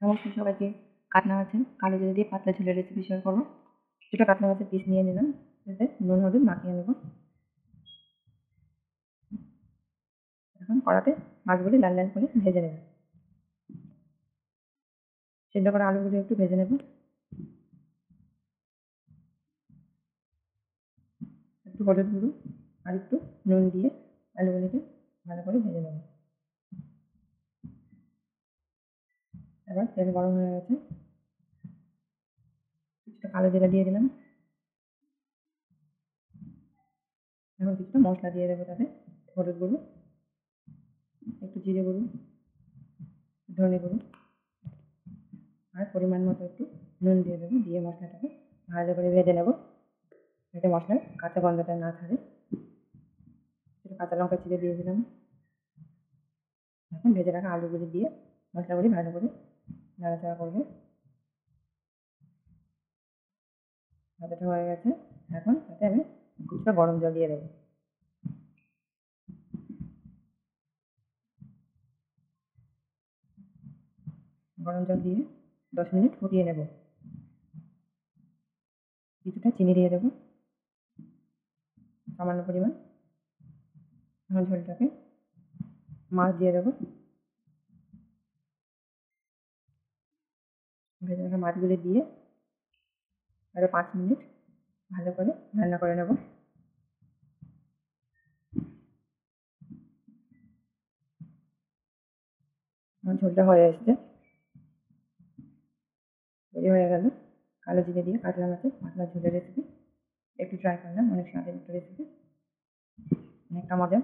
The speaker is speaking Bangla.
নমস্কার সবাইকে। কাতলা মাছের কালো জিরে দিয়ে পাতলা ঝোলের রেসিপি শেয়ার করবো। দুটো কাতলা মাছের পিস নিয়ে নিলাম, এতে নুন হলুদ মাখিয়ে নেব। এখন কড়াতে মাছগুলি লাল লাল করে ভেজে নেব। সেদ্ধ করা আলুগুলো একটু ভেজে নেব। একটু হলুদ গুঁড়ো আর একটু নুন দিয়ে আলুগুলিকে ভালো করে ভেজে নেব। এবার তেল গরম হয়ে গেছে, কিছুটা কালো জিরা দিয়ে দিলাম। এখন কিছুটা মশলা দিয়ে দেবো তাতে, হলুদ গুঁড়ো, একটু জিরে গুঁড়ো, ধনে গুঁড়ো আর পরিমাণ মতো একটু নুন দিয়ে দেবো। দিয়ে মশলাটাকে ভালো করে ভেজে নেব, যাতে মশলার কাঁচা গন্ধটা না থাকে। একটু কাঁচা লঙ্কা চিড়ে দিয়ে দিলাম। এখন ভেজে রাখা আলুগুলি দিয়ে মশলাগুলি ভালো করে নাড়াচাড়া করবো। ভাজাটা হয়ে গেছে, এখন তাতে আমি কিছুটা গরম জল দিয়ে দেবো। গরম জল দিয়ে 10 মিনিট ফুটিয়ে নেব। কিছুটা চিনি দিয়ে দেবো, সামান্য পরিমাণ। এখন ঝোলটাকে মাছ দিয়ে দেবো। ভেজে রাখা মাছগুলি দিয়ে আরও 5 মিনিট ভালো করে রান্না করে নেব। আমার ঝোলটা হয়ে এসছে, তৈরি হয়ে গেল কালো জিরে দিয়ে কাতলা মাছের পাতলা ঝোলের রেসিপি। একটু ট্রাই করলাম, অনেক স্বাদের একটা রেসিপি, অনেকটা মজা।